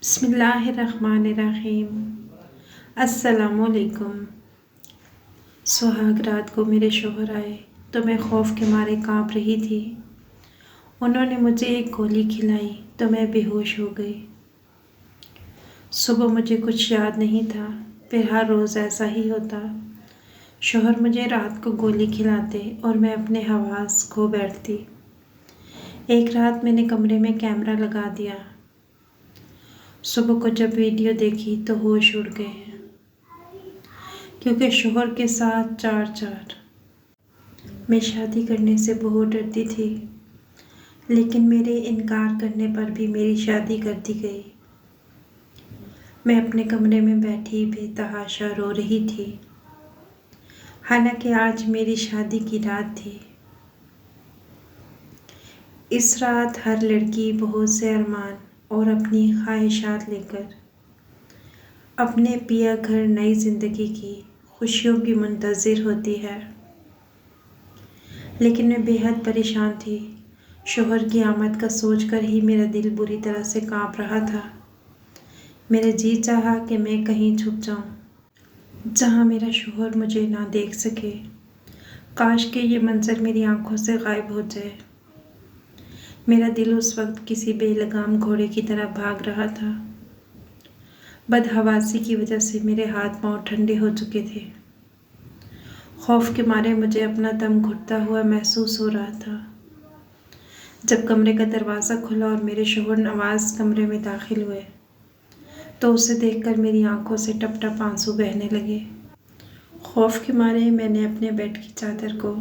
बिस्मिल्लाहिर्रहमानिर्रहीम। अस्सलामुअलैकुम। सुहाग रात को मेरे शोहर आए तो मैं खौफ के मारे कांप रही थी। उन्होंने मुझे एक गोली खिलाई तो मैं बेहोश हो गई। सुबह मुझे कुछ याद नहीं था, फिर हर रोज़ ऐसा ही होता। शोहर मुझे रात को गोली खिलाते और मैं अपने हवास खो बैठती। एक रात मैंने कमरे में कैमरा लगा दिया। सुबह को जब वीडियो देखी तो होश उड़ गए, क्योंकि शोहर के साथ चार चार। मैं शादी करने से बहुत डरती थी, लेकिन मेरे इनकार करने पर भी मेरी शादी कर दी गई। मैं अपने कमरे में बैठी बेतहाशा रो रही थी, हालांकि आज मेरी शादी की रात थी। इस रात हर लड़की बहुत से अरमान और अपनी ख्वाहिशात लेकर अपने पिया घर नई ज़िंदगी की खुशियों की मुंतज़िर होती है। लेकिन मैं बेहद परेशान थी। शोहर की आमद का सोचकर ही मेरा दिल बुरी तरह से कांप रहा था। मेरा जी चाहा कि मैं कहीं छुप जाऊं, जहां मेरा शोहर मुझे ना देख सके। काश के ये मंजर मेरी आंखों से गायब हो जाए। मेरा दिल उस वक्त किसी बेलगाम घोड़े की तरह भाग रहा था। बदहवासी की वजह से मेरे हाथ पांव ठंडे हो चुके थे। खौफ के मारे मुझे अपना दम घुटता हुआ महसूस हो रहा था। जब कमरे का दरवाज़ा खुला और मेरे शोहर नवाज कमरे में दाखिल हुए तो उसे देखकर मेरी आंखों से टप टप आंसू बहने लगे। खौफ के मारे मैंने अपने बेड की चादर को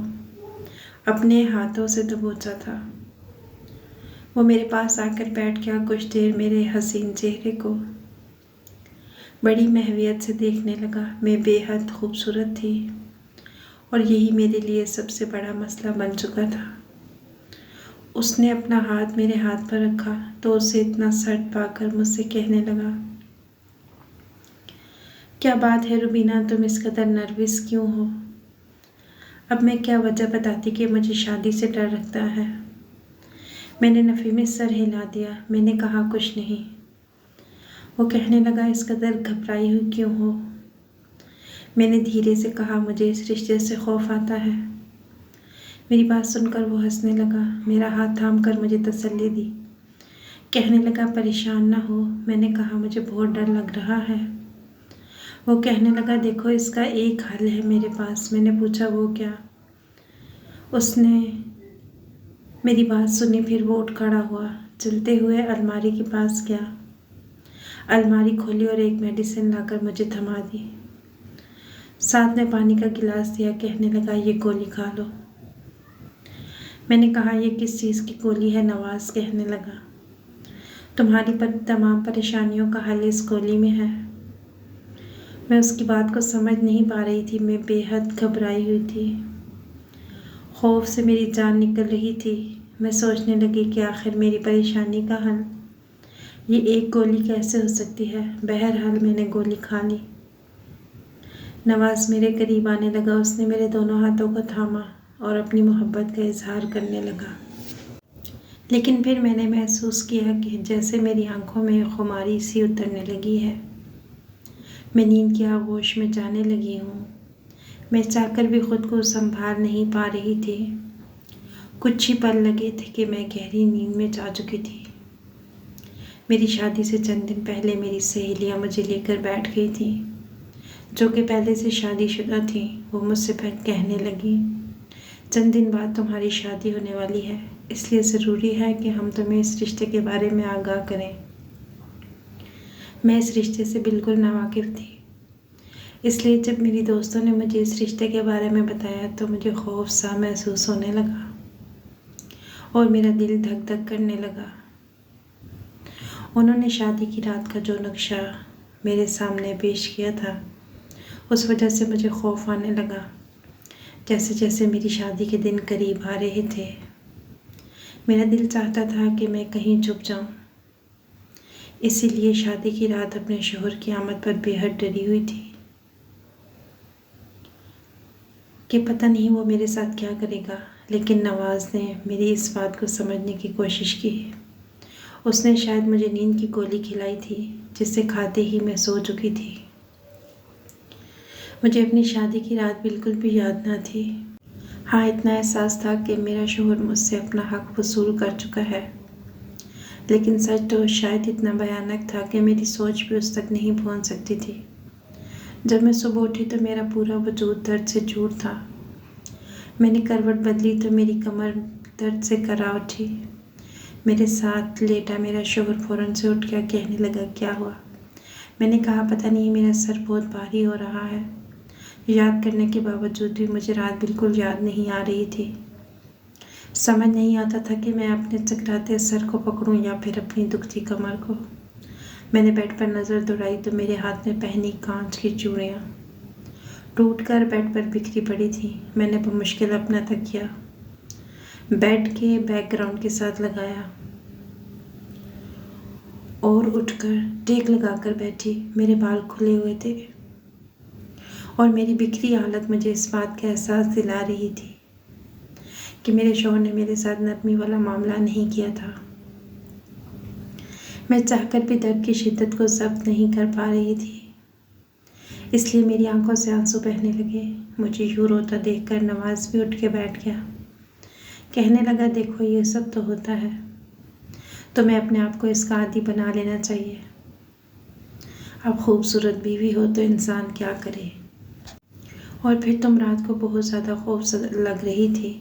अपने हाथों से दबोचा था। वो मेरे पास आकर बैठ गया। कुछ देर मेरे हसीन चेहरे को बड़ी महवियत से देखने लगा। मैं बेहद खूबसूरत थी और यही मेरे लिए सबसे बड़ा मसला बन चुका था। उसने अपना हाथ मेरे हाथ पर रखा तो उसे इतना सट पाकर मुझसे कहने लगा, क्या बात है रुबीना, तुम इस कदर नर्वस क्यों हो? अब मैं क्या वजह बताती कि मुझे शादी से डर लगता है। मैंने नफ़ी में सर हिला दिया। मैंने कहा कुछ नहीं। वो कहने लगा, इस कदर घबराई हुई क्यों हो? मैंने धीरे से कहा, मुझे इस रिश्ते से खौफ आता है। मेरी बात सुनकर वो हंसने लगा। मेरा हाथ थाम कर मुझे तसल्ली दी। कहने लगा, परेशान ना हो। मैंने कहा, मुझे बहुत डर लग रहा है। वो कहने लगा, देखो इसका एक हल है मेरे पास। मैंने पूछा, वो क्या? उसने मेरी बात सुनी, फिर वो उठ खड़ा हुआ। चलते हुए अलमारी के पास गया, अलमारी खोली और एक मेडिसिन लाकर मुझे थमा दी। साथ में पानी का गिलास दिया। कहने लगा, ये गोली खा लो। मैंने कहा, ये किस चीज़ की गोली है? नवाज कहने लगा, तुम्हारी तमाम परेशानियों का हल इस गोली में है। मैं उसकी बात को समझ नहीं पा रही थी। मैं बेहद घबराई हुई थी। खौफ से मेरी जान निकल रही थी। मैं सोचने लगी कि आखिर मेरी परेशानी का हल ये एक गोली कैसे हो सकती है। बहरहाल मैंने गोली खा ली। नवाज मेरे करीब आने लगा। उसने मेरे दोनों हाथों को थामा और अपनी मोहब्बत का इजहार करने लगा। लेकिन फिर मैंने महसूस किया कि जैसे मेरी आंखों में खुमारी सी उतरने लगी है। मैं नींद की आगोश में जाने लगी हूँ। मैं चाहकर भी खुद को संभाल नहीं पा रही थी। कुछ ही पल लगे थे कि मैं गहरी नींद में जा चुकी थी। मेरी शादी से चंद दिन पहले मेरी सहेलियाँ मुझे लेकर बैठ गई थी, जो कि पहले से शादीशुदा थी। वो मुझसे कहने लगी, चंद दिन बाद तुम्हारी शादी होने वाली है, इसलिए ज़रूरी है कि हम तुम्हें इस रिश्ते के बारे में आगाह करें। मैं इस रिश्ते से बिल्कुल नावाकिफ़ थी, इसलिए जब मेरी दोस्तों ने मुझे इस रिश्ते के बारे में बताया तो मुझे खौफ सा महसूस होने लगा और मेरा दिल धक धक करने लगा। उन्होंने शादी की रात का जो नक्शा मेरे सामने पेश किया था, उस वजह से मुझे खौफ आने लगा। जैसे जैसे मेरी शादी के दिन करीब आ रहे थे, मेरा दिल चाहता था कि मैं कहीं छुप जाऊं। इसीलिए शादी की रात अपने शोहर की आमद पर बेहद डरी हुई थी कि पता नहीं वो मेरे साथ क्या करेगा। लेकिन नवाज ने मेरी इस बात को समझने की कोशिश की उसने शायद मुझे नींद की गोली खिलाई थी, जिसे खाते ही मैं सो चुकी थी। मुझे अपनी शादी की रात बिल्कुल भी याद ना थी। हाँ, इतना एहसास था कि मेरा शौहर मुझसे अपना हक वसूल कर चुका है, लेकिन सच तो शायद इतना भयानक था कि मेरी सोच भी उस तक नहीं पहुंच सकती थी। जब मैं सुबह उठी तो मेरा पूरा वजूद दर्द से चूर था। मैंने करवट बदली तो मेरी कमर दर्द से करा उठी। मेरे साथ लेटा मेरा शौहर फ़ौरन से उठ गया, कहने लगा, क्या हुआ? मैंने कहा, पता नहीं, मेरा सर बहुत भारी हो रहा है। याद करने के बावजूद भी मुझे रात बिल्कुल याद नहीं आ रही थी। समझ नहीं आता था कि मैं अपने चकराते सर को पकड़ूं या फिर अपनी दुखती कमर को। मैंने बेड पर नज़र दौड़ाई तो मेरे हाथ में पहनी कांच की चूड़ियाँ टूटकर बेड पर बिखरी पड़ी थी। मैंने बमुश्किल अपना तकिया बेड के बैकग्राउंड के साथ लगाया और उठकर टेक लगाकर बैठी। मेरे बाल खुले हुए थे और मेरी बिखरी हालत मुझे इस बात का एहसास दिला रही थी कि मेरे शौहर ने मेरे साथ नरमी वाला मामला नहीं किया था। मैं चाहकर भी दर्द की शिद्दत को ज़ब्त नहीं कर पा रही थी, इसलिए मेरी आंखों से आंसू बहने लगे। मुझे यूं रोता देखकर नवाज भी उठ के बैठ गया। कहने लगा, देखो, ये सब तो होता है, तुम्हें अपने आप को इसका आदी बना लेना चाहिए। अब खूबसूरत बीवी हो तो इंसान क्या करे। और फिर तुम रात को बहुत ज़्यादा खूबसूरत लग रही थी,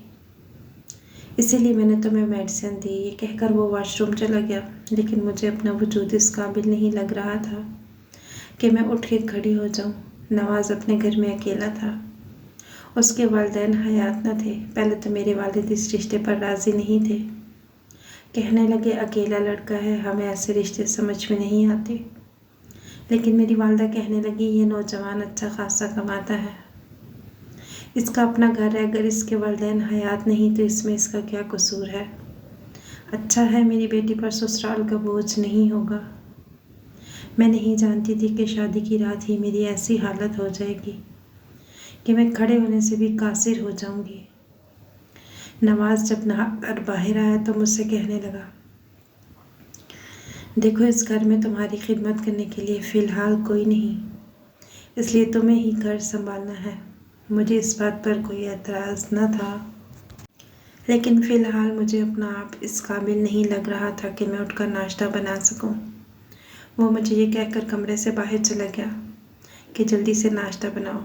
इसीलिए मैंने तुम्हें मेडिसिन दी। ये कहकर वो वॉशरूम चला गया, लेकिन मुझे अपना वजूद इस काबिल नहीं लग रहा था कि मैं उठ के खड़ी हो जाऊं। नवाज अपने घर में अकेला था। उसके वालिदैन हयात न थे। पहले तो मेरे वालिद इस रिश्ते पर राज़ी नहीं थे। कहने लगे, अकेला लड़का है, हमें ऐसे रिश्ते समझ में नहीं आते। लेकिन मेरी वालदा कहने लगी, ये नौजवान अच्छा खासा कमाता है, इसका अपना घर है, अगर इसके वालिदैन हयात नहीं तो इसमें इसका क्या कसूर है। अच्छा है मेरी बेटी पर ससुराल का बोझ नहीं होगा। मैं नहीं जानती थी कि शादी की रात ही मेरी ऐसी हालत हो जाएगी कि मैं खड़े होने से भी कासिर हो जाऊंगी। नवाज जब नहाकर बाहर आया तो मुझसे कहने लगा, देखो, इस घर में तुम्हारी खिदमत करने के लिए फ़िलहाल कोई नहीं, इसलिए तुम्हें ही घर संभालना है। मुझे इस बात पर कोई एतराज़ न था, लेकिन फ़िलहाल मुझे अपना आप इस काबिल नहीं लग रहा था कि मैं उठकर नाश्ता बना सकूं। वो मुझे ये कहकर कमरे से बाहर चला गया कि जल्दी से नाश्ता बनाओ।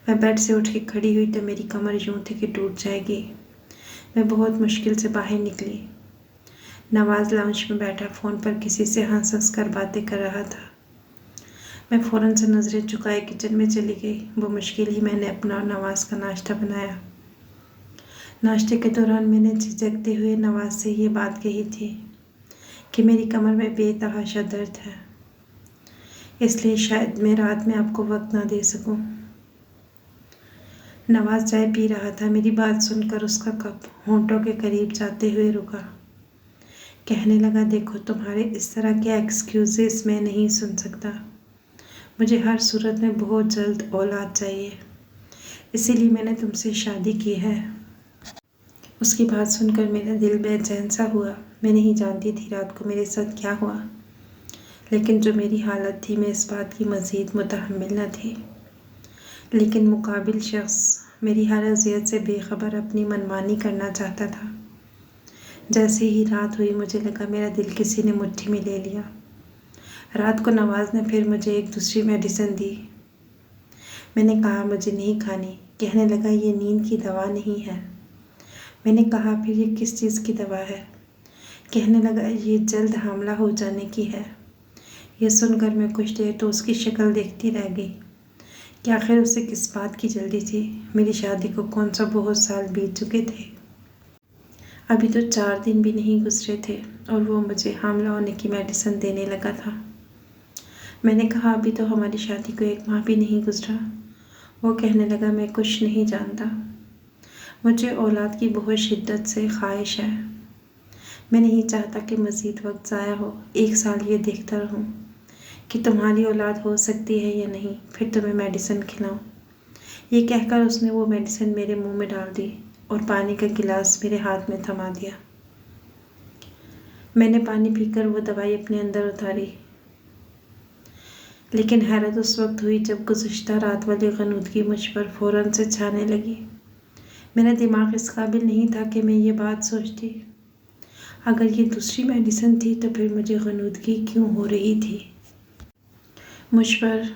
मैं बेड से उठ के खड़ी हुई तो मेरी कमर यूं थी कि टूट जाएगी। मैं बहुत मुश्किल से बाहर निकली। नवाज लाउंज में बैठा फ़ोन पर किसी से हंस हंस कर बातें कर रहा था। मैं फ़ौरन से नज़रें झुकाए किचन में चली गई। वो मुश्किल ही मैंने अपना और नवाज का नाश्ता बनाया। नाश्ते के दौरान मैंने झिझकते हुए नवाज से ये बात कही थी कि मेरी कमर में बेतहाशा दर्द है, इसलिए शायद मैं रात में आपको वक्त ना दे सकूं। नवाज चाय पी रहा था। मेरी बात सुनकर उसका कप होंठों के करीब जाते हुए रुका। कहने लगा, देखो, तुम्हारे इस तरह के एक्सक्यूज़ेस मैं नहीं सुन सकता। मुझे हर सूरत में बहुत जल्द औलाद चाहिए, इसीलिए मैंने तुमसे शादी की है। उसकी बात सुनकर मेरा दिल बेचैन सा हुआ। मैं नहीं जानती थी रात को मेरे साथ क्या हुआ, लेकिन जो मेरी हालत थी, मैं इस बात की मज़ीद मुतहम्मिल न थी। लेकिन मुकाबिल शख्स मेरी हर अज़ियत से बेखबर अपनी मनमानी करना चाहता था। जैसे ही रात हुई मुझे लगा मेरा दिल किसी ने मुट्ठी में ले लिया। रात को नवाज ने फिर मुझे एक दूसरी मेडिसिन दी। मैंने कहा, मुझे नहीं खानी। कहने लगा, ये नींद की दवा नहीं है। मैंने कहा, फिर ये किस चीज़ की दवा है? कहने लगा, ये जल्द हामला हो जाने की है। यह सुनकर मैं कुछ देर तो उसकी शक्ल देखती रह गई कि आखिर उसे किस बात की जल्दी थी। मेरी शादी को कौन सा बहुत साल बीत चुके थे। अभी तो 4 दिन भी नहीं गुजरे थे और वो मुझे हामला होने की मेडिसिन देने लगा था। मैंने कहा, अभी तो हमारी शादी को 1 माह भी नहीं गुजरा। वो कहने लगा, मैं कुछ नहीं जानता, मुझे औलाद की बहुत शिद्दत से ख्वाहिश है। मैं नहीं चाहता कि मज़ीद वक्त ज़ाया हो। 1 साल ये देखता रहूं कि तुम्हारी औलाद हो सकती है या नहीं, फिर तुम्हें मेडिसिन खिलाऊं। ये कहकर उसने वो मेडिसिन मेरे मुंह में डाल दी और पानी का गिलास मेरे हाथ में थमा दिया। मैंने पानी पीकर वो दवाई अपने अंदर उतारी, लेकिन हैरत उस वक्त हुई जब गुज़िश्ता रात वाली ग़नूदगी मुझ पर फ़ौरन से छाने लगी। मेरा दिमाग इस काबिल नहीं था कि मैं ये बात सोचती। अगर ये दूसरी मेडिसिन थी तो फिर मुझे ग़नूदगी क्यों हो रही थी? मुझ पर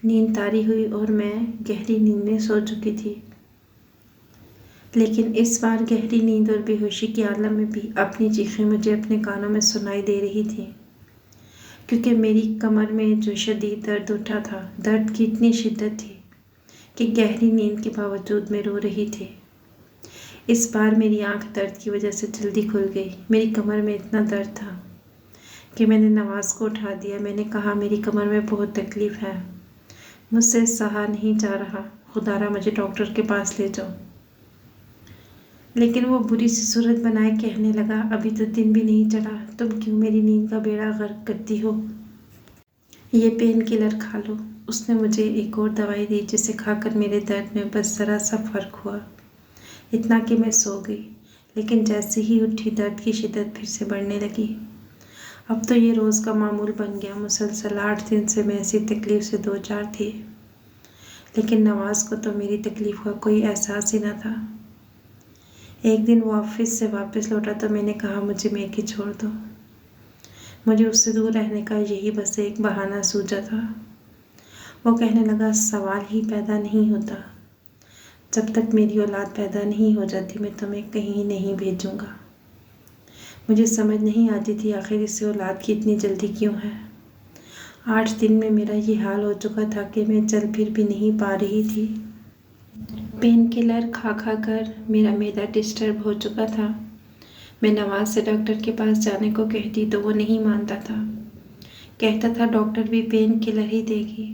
नींद तारी हुई और मैं गहरी नींद में सो चुकी थी। लेकिन इस बार गहरी नींद और बेहोशी के आलम में भी अपनी चीखें मुझे अपने कानों में सुनाई दे रही थी, क्योंकि मेरी कमर में जो शदीद दर्द उठा था, दर्द की इतनी शिद्दत थी कि गहरी नींद के बावजूद मैं रो रही थी। इस बार मेरी आंख दर्द की वजह से जल्दी खुल गई। मेरी कमर में इतना दर्द था कि मैंने नवाज़ को उठा दिया। मैंने कहा, मेरी कमर में बहुत तकलीफ़ है, मुझसे सहा नहीं जा रहा, खुदारा मुझे डॉक्टर के पास ले जाओ। लेकिन वो बुरी सी सूरत बनाए कहने लगा, अभी तो दिन भी नहीं चढ़ा, तुम क्यों मेरी नींद का बेड़ा गर्क करती हो? ये पेन किलर खा लो। उसने मुझे एक और दवाई दी जिसे खाकर मेरे दर्द में बस ज़रा सा फ़र्क हुआ, इतना कि मैं सो गई। लेकिन जैसे ही उठी दर्द की शिद्दत फिर से बढ़ने लगी। अब तो ये रोज़ का मामूल बन गया। मुसलसल 8 दिन से मैं ऐसी तकलीफ़ से दो चार थी, लेकिन नवाज़ को तो मेरी तकलीफ़ का कोई एहसास ही ना था। एक दिन वो ऑफिस से वापस लौटा तो मैंने कहा, मुझे मैगी छोड़ दो। मुझे उससे दूर रहने का यही बस एक बहाना सूझा था। वो कहने लगा, सवाल ही पैदा नहीं होता, जब तक मेरी औलाद पैदा नहीं हो जाती मैं तुम्हें कहीं नहीं भेजूँगा। मुझे समझ नहीं आती थी आखिर इसे औलाद की इतनी जल्दी क्यों है। 8 दिन में मेरा ये हाल हो चुका था कि मैं चल फिर भी नहीं पा रही थी। पेन किलर खा खा कर मेरा मैदा डिस्टर्ब हो चुका था। मैं नवाज से डॉक्टर के पास जाने को कहती तो वो नहीं मानता था, कहता था डॉक्टर भी पेन किलर ही देगी।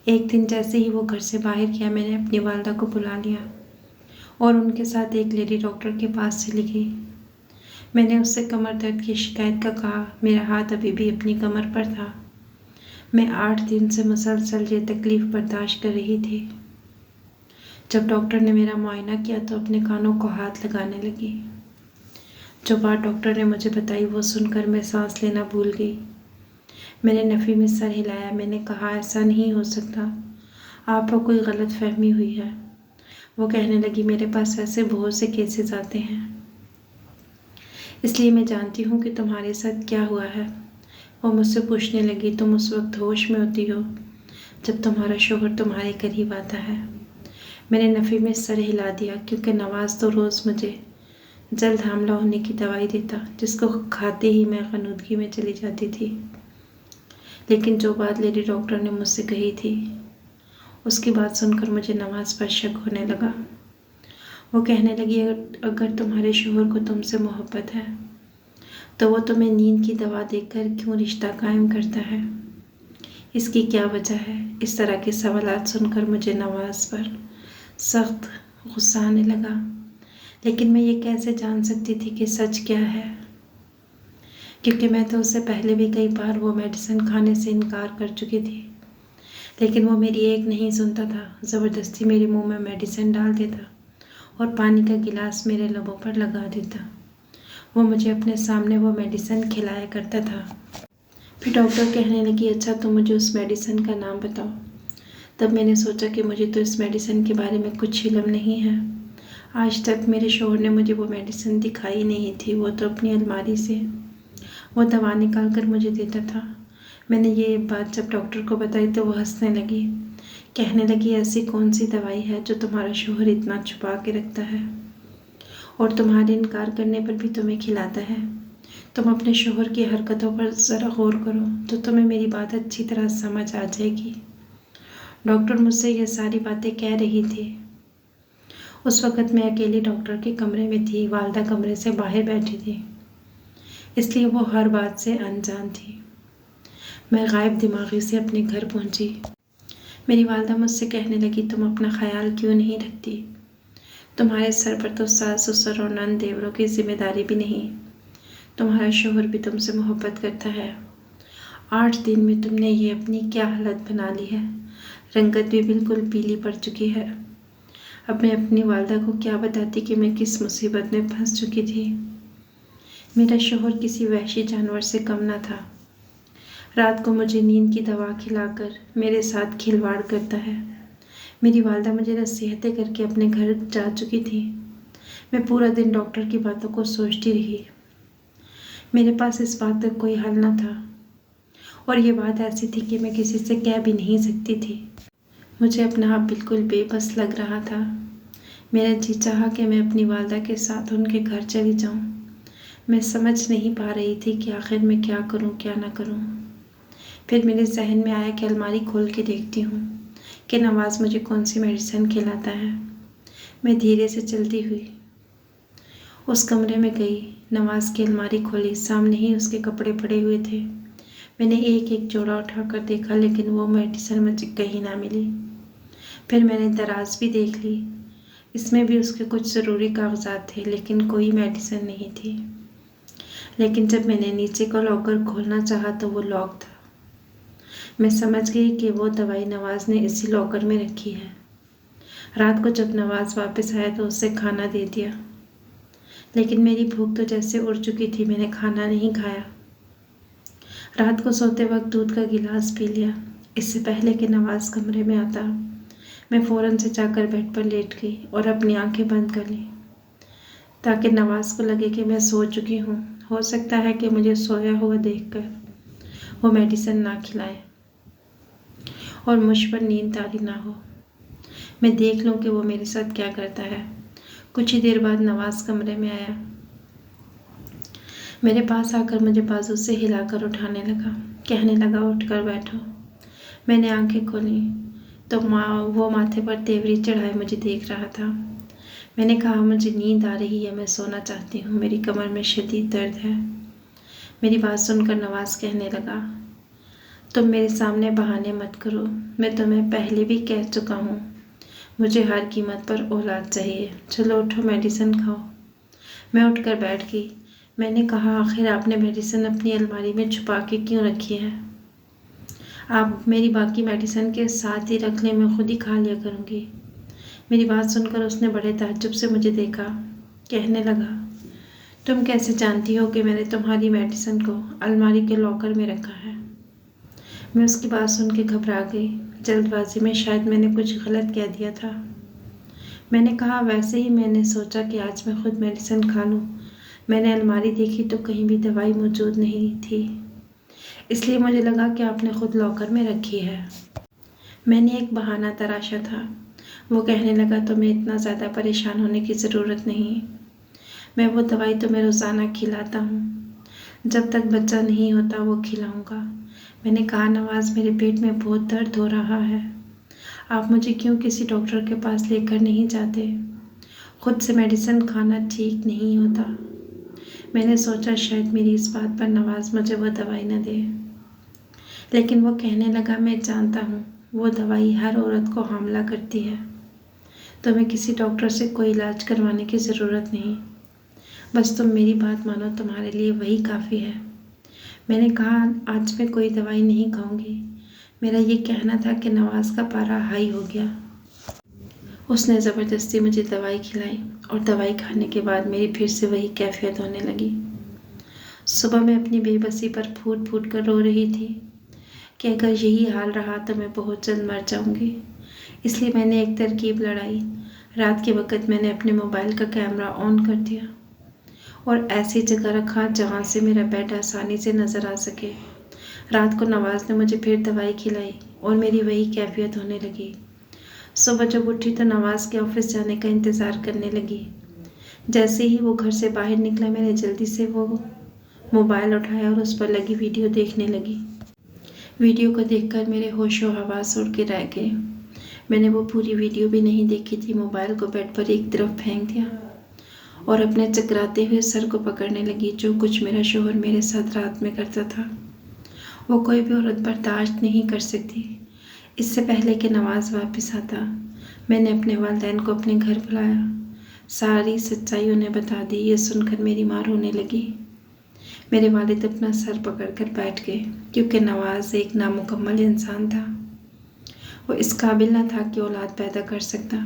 एक दिन जैसे ही वो घर से बाहर गया, मैंने अपनी वालदा को बुला लिया और उनके साथ एक लेडी डॉक्टर के पास चली गई। मैंने उससे कमर दर्द की शिकायत का कहा। मेरा हाथ अभी भी अपनी कमर पर था। मैं 8 दिन से मुसलसल ये तकलीफ़ बर्दाश्त कर रही थी। जब डॉक्टर ने मेरा मुआयना किया तो अपने कानों को हाथ लगाने लगी। जो बात डॉक्टर ने मुझे बताई वो सुनकर मैं सांस लेना भूल गई। मैंने नफ़ी में सर हिलाया। मैंने कहा, ऐसा नहीं हो सकता, आपको कोई गलत फहमी हुई है। वो कहने लगी, मेरे पास ऐसे बहुत से केसेस आते हैं, इसलिए मैं जानती हूँ कि तुम्हारे साथ क्या हुआ है। वो मुझसे पूछने लगी, तुम उस वक्त होश में होती हो जब तुम्हारा शोहर तुम्हारे करीब आता है? मैंने नफ़ी में सर हिला दिया, क्योंकि नवाज़ तो रोज़ मुझे जल्द हामला होने की दवाई देता, जिसको खाते ही मैं ग़नूदगी में चली जाती थी। लेकिन जो बात लेडी डॉक्टर ने मुझसे कही थी, उसकी बात सुनकर मुझे नवाज़ पर शक होने लगा। वो कहने लगी, अगर तुम्हारे शोहर को तुमसे मोहब्बत है तो वो तुम्हें नींद की दवा देकर क्यों रिश्ता कायम करता है? इसकी क्या वजह है? इस तरह के सवालात सुनकर मुझे नवाज़ पर सख्त गुस्सा आने लगा। लेकिन मैं ये कैसे जान सकती थी कि सच क्या है, क्योंकि मैं तो उससे पहले भी कई बार वो मेडिसिन खाने से इनकार कर चुकी थी। लेकिन वो मेरी एक नहीं सुनता था, ज़बरदस्ती मेरे मुंह में मेडिसिन डाल देता और पानी का गिलास मेरे लबों पर लगा देता। वो मुझे अपने सामने वो मेडिसिन खिलाया करता था। फिर डॉक्टर कहने लगी, अच्छा तुम मुझे उस मेडिसिन का नाम बताओ। तब मैंने सोचा कि मुझे तो इस मेडिसिन के बारे में कुछ इल्म नहीं है। आज तक मेरे शोहर ने मुझे वो मेडिसिन दिखाई नहीं थी। वो तो अपनी अलमारी से वो दवा निकाल कर मुझे देता था। मैंने ये बात जब डॉक्टर को बताई तो वो हंसने लगी, कहने लगी, ऐसी कौन सी दवाई है जो तुम्हारा शोहर इतना छुपा के रखता है और तुम्हारे इनकार करने पर भी तुम्हें खिलाता है? तुम अपने शोहर की हरकतों पर ज़रा गौर करो तो तुम्हें मेरी बात अच्छी तरह समझ आ जाएगी। डॉक्टर मुझसे ये सारी बातें कह रही थी। उस वक़्त मैं अकेली डॉक्टर के कमरे में थी। वालदा कमरे से बाहर बैठी थी, इसलिए वो हर बात से अनजान थी। मैं गायब दिमागी से अपने घर पहुंची। मेरी वालदा मुझसे कहने लगी, तुम अपना ख्याल क्यों नहीं रखती? तुम्हारे सर पर तो सास ससुर और नंद देवरों की जिम्मेदारी भी नहीं। तुम्हारा शोहर भी तुमसे मोहब्बत करता है। 8 दिन में तुमने ये अपनी क्या हालत बना ली है? रंगत भी बिल्कुल पीली पड़ चुकी है। अब मैं अपनी वालदा को क्या बताती कि मैं किस मुसीबत में फंस चुकी थी। मेरा शौहर किसी वहशी जानवर से कम न था। रात को मुझे नींद की दवा खिलाकर मेरे साथ खिलवाड़ करता है। मेरी वालदा मुझे नसीहतें करके अपने घर जा चुकी थी। मैं पूरा दिन डॉक्टर की बातों को सोचती रही। मेरे पास इस बात का कोई हल न था और ये बात ऐसी थी कि मैं किसी से कह भी नहीं सकती थी। मुझे अपना आप बिल्कुल बेबस लग रहा था। मेरा जी चाहा कि मैं अपनी वालदा के साथ उनके घर चली जाऊं। मैं समझ नहीं पा रही थी कि आखिर मैं क्या करूं क्या ना करूं। फिर मेरे जहन में आया कि अलमारी खोल के देखती हूँ कि नवाज़ मुझे कौन सी मेडिसिन खिलाता है। मैं धीरे से चलती हुई उस कमरे में गई। नवाज़ की अलमारी खोली, सामने ही उसके कपड़े पड़े हुए थे। मैंने एक एक जोड़ा उठाकर देखा, लेकिन वो मेडिसिन मुझे कहीं ना मिली। फिर मैंने दराज भी देख ली, इसमें भी उसके कुछ ज़रूरी कागजात थे, लेकिन कोई मेडिसिन नहीं थी। लेकिन जब मैंने नीचे का लॉकर खोलना चाहा तो वो लॉक था। मैं समझ गई कि वो दवाई नवाज़ ने इसी लॉकर में रखी है। रात को जब नवाज़ वापस आया तो उसे खाना दे दिया, लेकिन मेरी भूख तो जैसे उड़ चुकी थी। मैंने खाना नहीं खाया। रात को सोते वक्त दूध का गिलास पी लिया। इससे पहले कि नवाज़ कमरे में आता, मैं फ़ौरन से जाकर बेड पर लेट गई और अपनी आंखें बंद कर ली, ताकि नवाज़ को लगे कि मैं सो चुकी हूँ। हो सकता है कि मुझे सोया हुआ देखकर वो मेडिसिन ना खिलाए और मुझ पर नींद तारी ना हो। मैं देख लूँ कि वो मेरे साथ क्या करता है। कुछ ही देर बाद नवाज़ कमरे में आया। मेरे पास आकर मुझे बाजू से हिलाकर उठाने लगा, कहने लगा, उठकर बैठो। मैंने आंखें खोली तो वो माथे पर तेवरी चढ़ाए मुझे देख रहा था। मैंने कहा, मुझे नींद आ रही है, मैं सोना चाहती हूँ, मेरी कमर में शदीद दर्द है। मेरी बात सुनकर नवाज़ कहने लगा, तुम मेरे सामने बहाने मत करो, मैं तुम्हें पहले भी कह चुका हूँ, मुझे हर कीमत पर औलाद चाहिए। चलो उठो, मेडिसिन खाओ। मैं उठकर बैठ गई। मैंने कहा, आखिर आपने मेडिसिन अपनी अलमारी में छुपा के क्यों रखी है? आप मेरी बाकी मेडिसिन के साथ ही रख लें, मैं खुद ही खा लिया करूँगी। मेरी बात सुनकर उसने बड़े ताज्जुब से मुझे देखा। कहने लगा, तुम कैसे जानती हो कि मैंने तुम्हारी मेडिसिन को अलमारी के लॉकर में रखा है? मैं उसकी बात सुन के घबरा गई। जल्दबाजी में शायद मैंने कुछ गलत कह दिया था। मैंने कहा, वैसे ही मैंने सोचा कि आज मैं खुद मेडिसिन खा लूँ। मैंने अलमारी देखी तो कहीं भी दवाई मौजूद नहीं थी, इसलिए मुझे लगा कि आपने खुद लॉकर में रखी है। मैंने एक बहाना तराशा था। वो कहने लगा, तुम्हें इतना ज़्यादा परेशान होने की ज़रूरत नहीं, मैं वो दवाई तुम्हें रोज़ाना खिलाता हूँ, जब तक बच्चा नहीं होता वो खिलाऊँगा। मैंने कहा, नवाज़, मेरे पेट में बहुत दर्द हो रहा है, आप मुझे क्यों किसी डॉक्टर के पास लेकर नहीं जाते? खुद से मेडिसिन खाना ठीक नहीं होता। मैंने सोचा शायद मेरी इस बात पर नवाज़ मुझे वो दवाई न दे, लेकिन वो कहने लगा, मैं जानता हूँ वो दवाई हर औरत को हमला करती है, तुम्हें किसी डॉक्टर से कोई इलाज करवाने की ज़रूरत नहीं, बस तुम मेरी बात मानो, तुम्हारे लिए वही काफ़ी है। मैंने कहा, आज मैं कोई दवाई नहीं खाऊंगी। मेरा ये कहना था कि नवाज़ का पारा हाई हो गया। उसने ज़बरदस्ती मुझे दवाई खिलाई और दवाई खाने के बाद मेरी फिर से वही कैफियत होने लगी। सुबह मैं अपनी बेबसी पर फूट फूट कर रो रही थी कि अगर यही हाल रहा तो मैं बहुत जल्द मर जाऊंगी। इसलिए मैंने एक तरकीब लड़ाई। रात के वक्त मैंने अपने मोबाइल का कैमरा ऑन कर दिया और ऐसी जगह रखा जहाँ से मेरा बेड आसानी से नज़र आ सके। रात को नवाज़ ने मुझे फिर दवाई खिलाई और मेरी वही कैफियत होने लगी। सुबह जब उठी तो नवाज़ के ऑफिस जाने का इंतज़ार करने लगी। जैसे ही वो घर से बाहर निकला, मैंने जल्दी से वो मोबाइल उठाया और उस पर लगी वीडियो देखने लगी। वीडियो को देखकर मेरे होशो हवास उड़ के रह गए। मैंने वो पूरी वीडियो भी नहीं देखी थी। मोबाइल को बेड पर एक तरफ फेंक दिया और अपने चकराते हुए सर को पकड़ने लगी। जो कुछ मेरा शौहर मेरे साथ रात में करता था वो कोई भी औरत बर्दाश्त नहीं कर सकती। इससे पहले कि नवाज़ वापस आता, मैंने अपने वालिदैन को अपने घर बुलाया। सारी सच्चाई उन्हें बता दी। ये सुनकर मेरी माँ रोने लगी। मेरे वालिद अपना सर पकड़कर बैठ गए, क्योंकि नवाज़ एक नामुकम्मल इंसान था। वो इस काबिल न था कि औलाद पैदा कर सकता,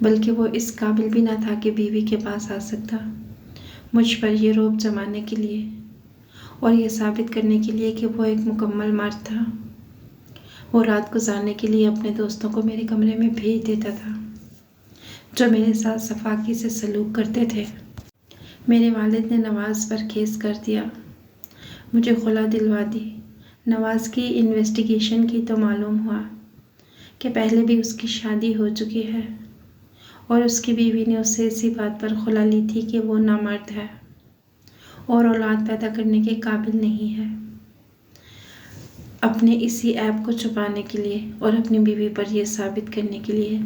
बल्कि वो इस काबिल भी न था कि बीवी के पास आ सकता। मुझ पर ये रोब जमाने के लिए और ये साबित करने के लिए कि वो एक मुकम्मल मर्द था। वो रात गुजारने के लिए अपने दोस्तों को मेरे कमरे में भेज देता था, जो मेरे साथ सफाकी से सलूक करते थे। मेरे वालिद ने नवाज़ पर केस कर दिया, मुझे खुला दिलवा दी। नवाज़ की इन्वेस्टिगेशन की तो मालूम हुआ कि पहले भी उसकी शादी हो चुकी है और उसकी बीवी ने उससे इसी बात पर खुला ली थी कि वो नामर्द है और औलाद पैदा करने के काबिल नहीं है। अपने इसी ऐप को छुपाने के लिए और अपनी बीवी पर यह साबित करने के लिए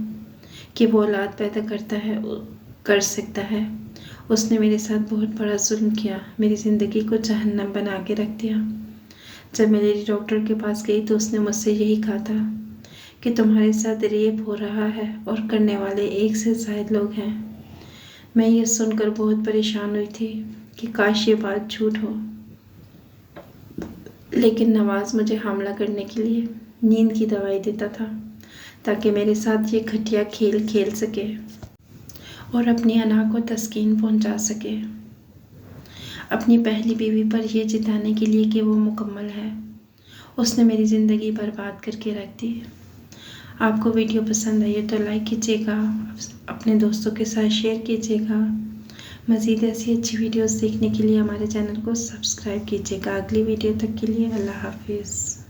कि वो औलाद पैदा कर सकता है, उसने मेरे साथ बहुत बड़ा जुल्म किया। मेरी ज़िंदगी को जहन्नम बना के रख दिया। जब मैं लेडी डॉक्टर के पास गई तो उसने मुझसे यही कहा था कि तुम्हारे साथ रेप हो रहा है और करने वाले 1 से ज़ायद लोग हैं। मैं ये सुनकर बहुत परेशान हुई थी कि काश ये बात झूठ हो, लेकिन नवाज़ मुझे हमला करने के लिए नींद की दवाई देता था ताकि मेरे साथ ये घटिया खेल खेल सके और अपनी अना को तस्कीन पहुंचा सके। अपनी पहली बीवी पर यह जिताने के लिए कि वो मुकम्मल है, उसने मेरी ज़िंदगी बर्बाद करके रख दी। आपको वीडियो पसंद आई तो लाइक कीजिएगा, अपने दोस्तों के साथ शेयर कीजिएगा। मज़ीद ऐसी अच्छी वीडियोस देखने के लिए हमारे चैनल को सब्सक्राइब कीजिएगा। अगली वीडियो तक के लिए अल्लाह हाफिज़।